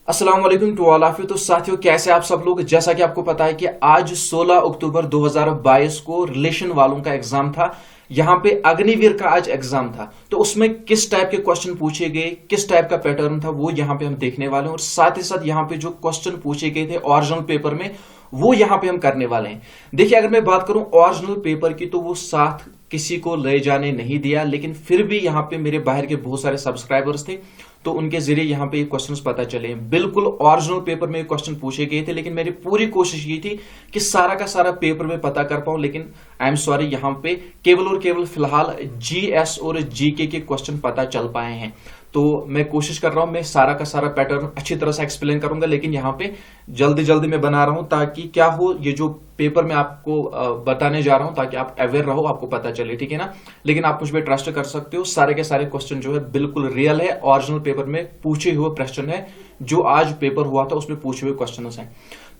अस्सलाम वालेकुम to all of you. तो साथियों, कैसे आप सब लोग। जैसा कि आपको पता है कि आज 16 अक्टूबर 2022 को रिलेशन वालों का एग्जाम था। यहां पे अग्निवीर का आज एग्जाम था, तो उसमें किस टाइप के क्वेश्चन पूछे गए, किस टाइप का पैटर्न था, वो यहां पे हम देखने वाले हैं। और साथ ही साथ यहां पे जो क्वेश्चन पूछे गए थे ओरिजिनल पेपर में, वो यहां पे हम करने वाले हैं। देखिए, अगर मैं बात करूं ओरिजिनल पेपर की, तो वो साथ किसी को ले जाने नहीं दिया, लेकिन फिर भी यहां पे मेरे बाहर के बहुत सारे सब्सक्राइबर्स थे, तो उनके जरिए यहां पे क्वेश्चंस पता चले। बिल्कुल ओरिजिनल पेपर में क्वेश्चन पूछे गए थे, लेकिन मेरी पूरी कोशिश ये थी कि सारा का सारा पेपर में पता कर पाऊं, लेकिन आई एम सॉरी, यहां पे केवल और केवल फिलहाल जीएस और जीके के क्वेश्चन पता चल पाए हैं। तो मैं कोशिश कर रहा हूं, मैं सारा का सारा पैटर्न अच्छी तरह से एक्सप्लेन करूंगा, लेकिन यहां पे जल्दी जल्दी मैं बना रहा हूं ताकि क्या हो, ये जो पेपर में आपको बताने जा रहा हूं ताकि आप अवेयर रहो, आपको पता चले, ठीक है ना। लेकिन आप मुझ पर ट्रस्ट कर सकते हो, सारे के सारे क्वेश्चन जो है बिल्कुल रियल है, ओरिजिनल पेपर में पूछे हुए क्वेश्चन है, जो आज पेपर हुआ था उसमें पूछे हुए क्वेश्चन हैं।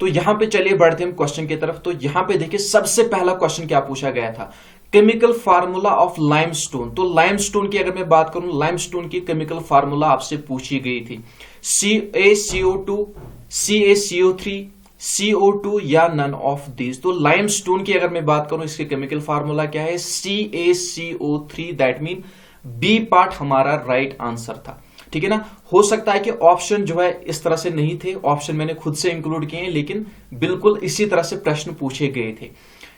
तो यहां पे चलिए बढ़ते हम क्वेश्चन की तरफ। तो यहां पे देखिए, सबसे पहला क्वेश्चन क्या पूछा गया था, केमिकल फार्मूला ऑफ लाइमस्टोन। तो लाइमस्टोन की अगर मैं बात करूं, लाइमस्टोन की केमिकल फार्मूला आपसे पूछी गई थी, CaCO2, CaCO3, CO2 या नन ऑफ दीज। तो लाइमस्टोन की अगर मैं बात करूं, इसके केमिकल फार्मूला क्या है, CaCO3, that mean B part हमारा राइट आंसर था, ठीक है ना। हो सकता है कि ऑप्शन जो है इस तरह से नहीं थे, ऑप्शन मैंने खुद से इंक्लूड किए हैं, लेकिन बिल्कुल इसी तरह से प्रश्न पूछे गए थे।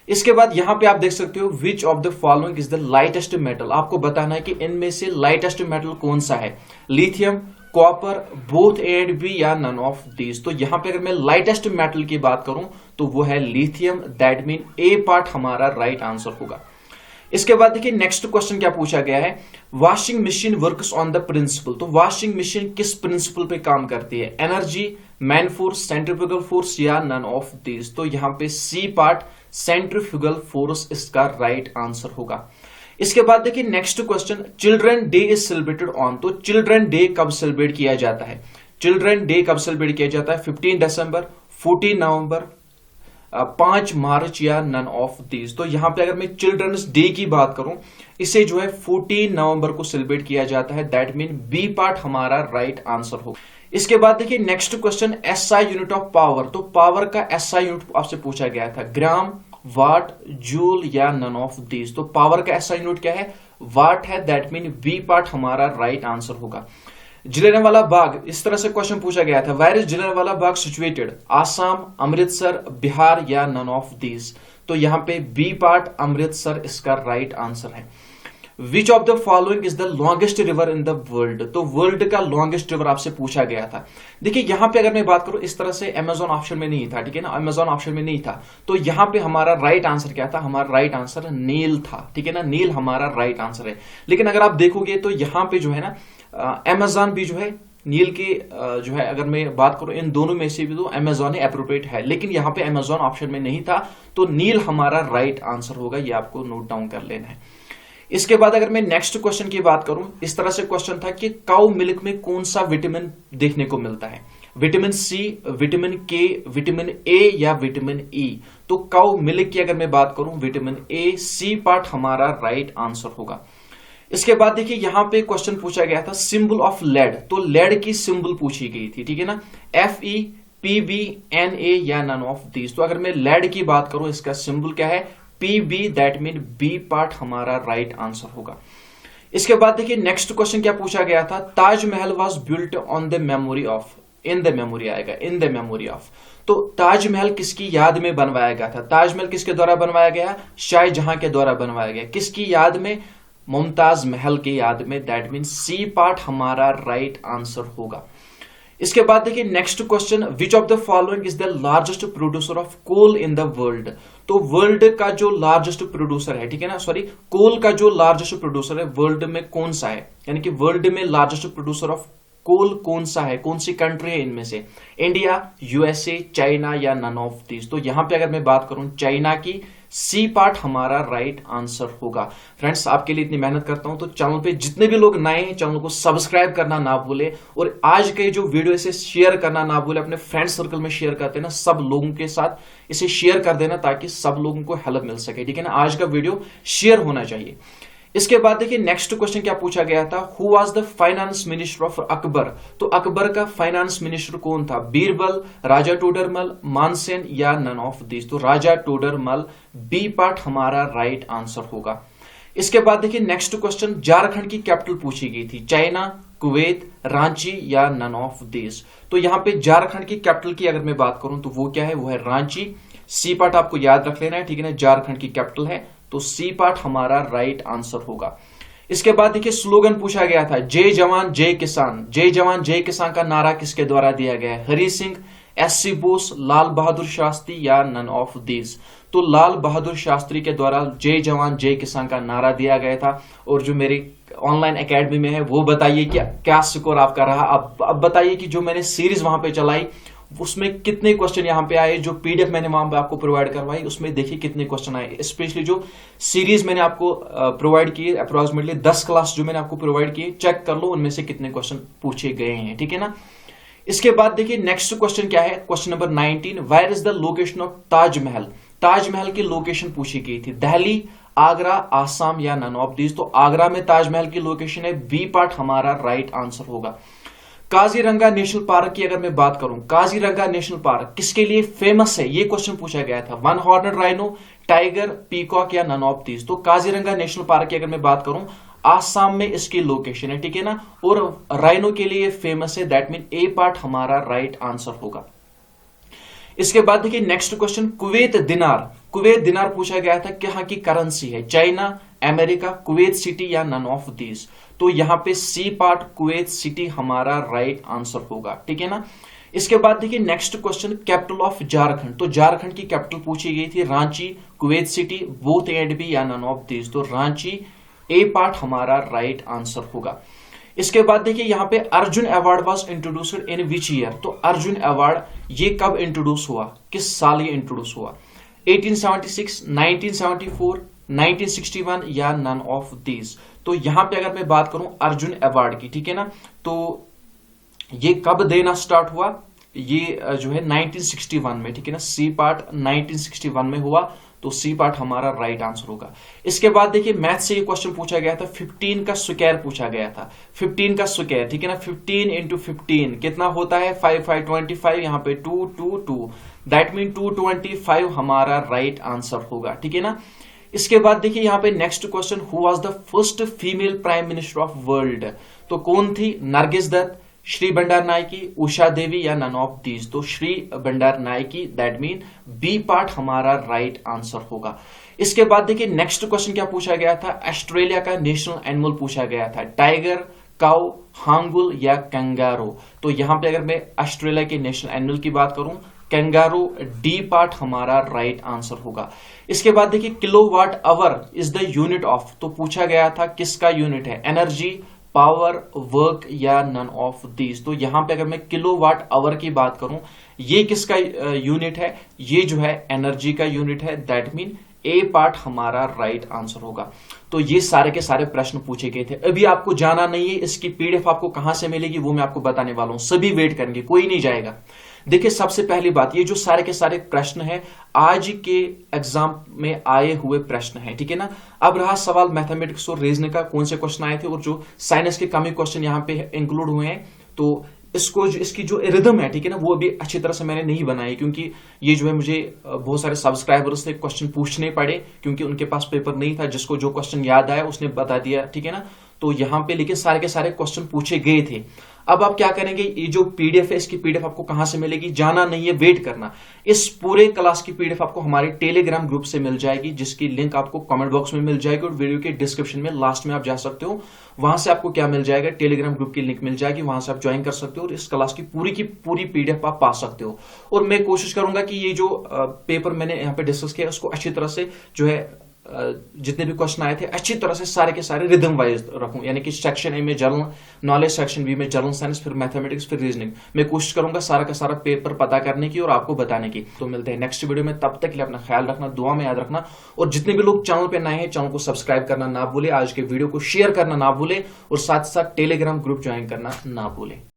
इसके बाद यहां पे आप देख सकते हो, विच of the following is the lightest metal. आपको बताना है कि इनमें से लाइटेस्ट मेटल कौन सा है, lithium, copper, both A and B या नन ऑफ दीज। तो यहां पे अगर मैं लाइटेस्ट मेटल की बात करूं तो वो है lithium, that mean A part हमारा राइट आंसर होगा। इसके बाद देखिए, नेक्स्ट क्वेश्चन क्या पूछा गया है, washing machine works on the principle. तो वॉशिंग मशीन किस प्रिंसिपल पे काम करती है, energy, man force, centrifugal force या नन ऑफ दीज। तो यहां पे सी पार्ट सेंट्रीफ्यूगल फोर्स इसका राइट आंसर होगा। इसके बाद देखिए next question, children day is celebrated on. तो चिल्ड्रन डे कब सेलिब्रेट किया जाता है, चिल्ड्रन डे कब सेलिब्रेट किया जाता है, 15 दिसंबर, 14 नवंबर, 5 मार्च या नन ऑफ दीज। तो यहां पे अगर मैं चिल्ड्रंस डे की बात करूं, इसे जो है 14 नवंबर को सेलिब्रेट किया जाता है, दैट मीन बी पार्ट हमारा राइट आंसर होगा। इसके बाद देखिए next question, SI unit of power. तो पावर का एसआई यूनिट आपसे पूछा गया था, ग्राम, वाट, जूल या नन ऑफ दीज। तो पावर का एसआई यूनिट क्या है, वाट है, दैट मीन बी पार्ट हमारा राइट आंसर होगा। जलियांवाला बाग, इस तरह से क्वेश्चन पूछा गया था, where is Jallianwala Bagh situated, Assam, Amritsar, Bihar या नन ऑफ दीज। तो यहां पे बी पार्ट अमृतसर इसका राइट आंसर है। विच of the following is the longest river in the world. तो वर्ल्ड का लॉन्गेस्ट रिवर आपसे पूछा गया था। देखिए यहां पे अगर मैं बात करूं, इस तरह से अमेजोन ऑप्शन में नहीं था, ठीक है ना, अमेजोन ऑप्शन में नहीं था, तो यहां पे हमारा राइट आंसर क्या था, हमारा राइट आंसर नील था, ठीक है ना, नील हमारा राइट आंसर है। लेकिन अगर आप देखोगे तो यहां पे जो है ना, अमेजोन भी जो है नील के जो है, अगर मैं बात करूं इन दोनों में से भी, तो अमेजोन ही एप्रोप्रिएट है, लेकिन यहां पे अमेजोन ऑप्शन में नहीं था, तो नील हमारा राइट आंसर होगा। ये आपको नोट डाउन कर लेना है। इसके बाद अगर मैं नेक्स्ट क्वेश्चन की बात करूं, इस तरह से क्वेश्चन था कि काउ मिल्क में कौन सा विटामिन देखने को मिलता है, विटामिन सी, विटामिन के, विटामिन ए या विटामिन ई। तो काउ मिल्क की अगर मैं बात करूं, विटामिन ए, सी पार्ट हमारा राइट आंसर होगा। इसके बाद देखिए यहां पे क्वेश्चन पूछा गया था, सिंबल ऑफ लेड। तो लेड की सिंबल पूछी गई थी, ठीक है ना, FE, PB, NA या नन ऑफ दीज। तो अगर मैं लेड की बात करूं, इसका सिंबल क्या है, PB, that mean B part हमारा राइट आंसर होगा। इसके बाद देखिए नेक्स्ट क्वेश्चन क्या पूछा गया था, Taj Mahal was built on the memory of, in the memory आएगा, इन द मेमोरी ऑफ। तो ताजमहल किसकी याद में बनवाया गया था, ताजमहल किसके द्वारा बनवाया गया, शाहजहां के द्वारा बनवाया गया। किसकी याद में, मुमताज महल की याद में, दैट मीन सी पार्ट हमारा राइट आंसर होगा। इसके बाद देखिए next question, which of the following is the largest producer of coal in the world. तो वर्ल्ड का जो लार्जेस्ट प्रोड्यूसर है, ठीक है ना, सॉरी, कोल का जो लार्जेस्ट प्रोड्यूसर है वर्ल्ड में कौन सा है, यानी कि वर्ल्ड में लार्जेस्ट प्रोड्यूसर ऑफ कोल कौन सा है, कौन सी कंट्री है इनमें से, इंडिया, USA, चाइना या नन ऑफ दीज। तो यहां पे अगर मैं बात करूं चाइना की, सी पार्ट हमारा राइट आंसर होगा। फ्रेंड्स, आपके लिए इतनी मेहनत करता हूं, तो चैनल पे जितने भी लोग नए हैं, चैनल को सब्सक्राइब करना ना भूले, और आज के जो वीडियो इसे शेयर करना ना भूले, अपने फ्रेंड सर्कल में शेयर करते ना, सब लोगों के साथ इसे शेयर कर देना ताकि सब लोगों को हेल्प मिल सके, ठीक है ना। आज का वीडियो शेयर होना चाहिए। इसके बाद देखिए नेक्स्ट क्वेश्चन क्या पूछा गया था, who was the finance minister of Akbar. तो अकबर का फाइनेंस मिनिस्टर कौन था, बीरबल, राजा टोडरमल, मानसेन या नन ऑफ दिस। तो राजा टोडरमल, बी पार्ट हमारा राइट आंसर होगा। इसके बाद देखिए नेक्स्ट क्वेश्चन, झारखंड की कैपिटल पूछी गई थी, चाइना, कुवैत, रांची या नन ऑफ दिस। तो यहां पे झारखंड की कैपिटल की अगर मैं बात करूं तो वो क्या है, वो है रांची। सी पार्ट आपको याद रख लेना है, ठीक है ना, झारखंड की कैपिटल है, तो सी पार्ट हमारा राइट आंसर होगा। इसके बाद देखिए स्लोगन पूछा गया था, जय जवान जय किसान। जय जवान जय किसान का नारा किसके द्वारा दिया गया है, हरि सिंह, एस.सी. बोस, लाल बहादुर शास्त्री या नन ऑफ दिस। तो लाल बहादुर शास्त्री के द्वारा जय जवान जय किसान का नारा दिया गया था। और जो मेरी ऑनलाइन एकेडमी में है वो बताइए कि क्या स्कोर आपका रहा। अब बताइए कि जो मैंने सीरीज वहां पे चलाई उसमें कितने क्वेश्चन यहाँ पे आए, जो पीडीएफ मैंने वहां पे आपको प्रोवाइड करवाई उसमें देखिए कितने क्वेश्चन आए। स्पेशली जो सीरीज मैंने आपको प्रोवाइड की अप्रोक्सीमेटली 10 क्लास जो मैंने आपको प्रोवाइड किए, चेक कर लो उनमें से कितने क्वेश्चन पूछे गए हैं, ठीक है ना। इसके बाद देखिए नेक्स्ट क्वेश्चन क्या है, question number 19, where is the location of Taj Mahal. Taj Mahal की लोकेशन पूछी गई थी, दिल्ली, आगरा, आसाम या नन ऑफ दिस। तो आगरा में ताजमहल की लोकेशन है, बी पार्ट हमारा राइट आंसर होगा। काजीरंगा नेशनल पार्क की अगर मैं बात करूं, काजीरंगा नेशनल पार्क किसके लिए फेमस है, ये क्वेश्चन पूछा गया था, वन हॉर्नड राइनो, टाइगर, पीकॉक या नन ऑफ दिस। तो काजीरंगा नेशनल पार्क की अगर मैं बात करूं, आसाम में इसकी लोकेशन है, ठीक है ना, और राइनो के लिए फेमस है, दैट मीन ए पार्ट हमारा राइट आंसर होगा। इसके बाद देखिए नेक्स्ट क्वेश्चन, कुवैत दिनार। कुवैत दिनार पूछा गया था, कहां की करेंसी है, चाइना, अमेरिका, कुवैत सिटी या नन ऑफ दिस। तो यहां पे सी पार्ट कुवैत सिटी हमारा राइट आंसर होगा, ठीक है ना। इसके बाद देखिए next question, capital of Jharkhand. तो झारखंड की कैपिटल पूछी गई थी, Ranchi, Kuwait city, both and B या नन ऑफ दिस। तो रांची, ए पार्ट हमारा राइट आंसर होगा। इसके बाद देखिए यहां पे Arjun award was introduced in which year. तो अर्जुन अवार्ड ये कब इंट्रोड्यूस हुआ, किस साल ये इंट्रोड्यूस हुआ, 1876, 1974, 1961 या नन ऑफ दिस। तो यहां पे अगर मैं बात करूं अर्जुन अवार्ड की, ठीक है ना, तो ये कब देना स्टार्ट हुआ, ये जो है 1961 में, ठीक है ना, सी पार्ट 1961 में हुआ, तो सी पार्ट हमारा राइट आंसर होगा। इसके बाद देखिए मैथ से ये क्वेश्चन पूछा गया था, 15 का स्क्वायर पूछा गया था, 15 का स्क्वायर, ठीक है ना, 15 इंटू 15 कितना होता है, 5 5 25, यहाँ पे 2 2 2, दैट मीन 225 हमारा राइट आंसर होगा, ठीक है ना। इसके बाद देखिए यहाँ पे next question, who was the first female prime minister of world. तो कौन थी, नरगिस दत्त, श्री भंडार नायकी, उषा देवी या नन ऑफ दीज। तो Shri Bandaranaike, that mean B part हमारा राइट आंसर होगा। इसके बाद देखिए नेक्स्ट क्वेश्चन क्या पूछा गया था, ऑस्ट्रेलिया का नेशनल एनिमल पूछा गया था, टाइगर, काउ, हांगुल या कंगारू। तो यहां पे अगर मैं ऑस्ट्रेलिया के नेशनल एनिमल की बात करूं, कंगारू, डी पार्ट हमारा राइट आंसर होगा। इसके बाद देखिए kilowatt hour is the unit of. तो पूछा गया था किसका यूनिट है, एनर्जी, पावर, वर्क या नन ऑफ दीज। तो यहां पे अगर मैं किलोवाट आवर की बात करूं, ये किसका यूनिट है, ये जो है एनर्जी का यूनिट है, दैट मीन ए पार्ट हमारा राइट आंसर होगा। तो ये सारे के सारे प्रश्न पूछे गए थे। अभी आपको जाना नहीं है, इसकी पीडीएफ आपको कहां से मिलेगी वो मैं आपको बताने वाला हूं, सभी वेट करेंगे, कोई नहीं जाएगा। देखिए सबसे पहली बात, ये जो सारे के सारे प्रश्न हैं आज के एग्जाम में आए हुए प्रश्न हैं, ठीक है ना। अब रहा सवाल मैथमेटिक्स और रीजनिंग का, कौन से क्वेश्चन आए थे और जो साइंस के कमी क्वेश्चन यहाँ पे इंक्लूड हुए हैं। तो इसकी जो रिदम है, ठीक है ना, वो अभी अच्छी तरह से मैंने नहीं बनाई, क्योंकि ये जो है मुझे बहुत सारे सब्सक्राइबर्स से क्वेश्चन पूछने पड़े, क्योंकि उनके पास पेपर नहीं था, जिसको जो क्वेश्चन याद आया उसने बता दिया, ठीक है ना। तो यहाँ पे लेकिन सारे के सारे क्वेश्चन पूछे गए थे। अब आप क्या करेंगे, ये जो पीडीएफ है इसकी पीडीएफ आपको कहां से मिलेगी, जाना नहीं है, वेट करना। इस पूरे क्लास की पीडीएफ आपको हमारे टेलीग्राम ग्रुप से मिल जाएगी, जिसकी लिंक आपको कमेंट बॉक्स में मिल जाएगी और वीडियो के डिस्क्रिप्शन में लास्ट में आप जा सकते हो, वहां से आपको क्या मिल जाएगा, टेलीग्राम ग्रुप की लिंक मिल जाएगी, वहां से आप ज्वाइन कर सकते हो और इस क्लास की पूरी पीडीएफ आप पा सकते हो। और मैं कोशिश करूंगा कि ये जो पेपर मैंने यहाँ पे डिस्कस किया उसको अच्छी तरह से जो है जितने भी क्वेश्चन आए थे अच्छी तरह से सारे के सारे रिदम वाइज रखूं, यानी कि सेक्शन ए में जनरल नॉलेज, सेक्शन बी में जनरल साइंस, फिर मैथमेटिक्स, फिर रीजनिंग। मैं कोशिश करूंगा सारा का सारा पेपर पता करने की और आपको बताने की। तो मिलते हैं नेक्स्ट वीडियो में, तब तक के लिए अपना ख्याल रखना, दुआ में याद रखना, और जितने भी लोग चैनल पे नए हैं चैनल को सब्सक्राइब करना ना भूले, आज के वीडियो को शेयर करना ना भूले और साथ साथ टेलीग्राम ग्रुप ज्वाइन करना ना भूले।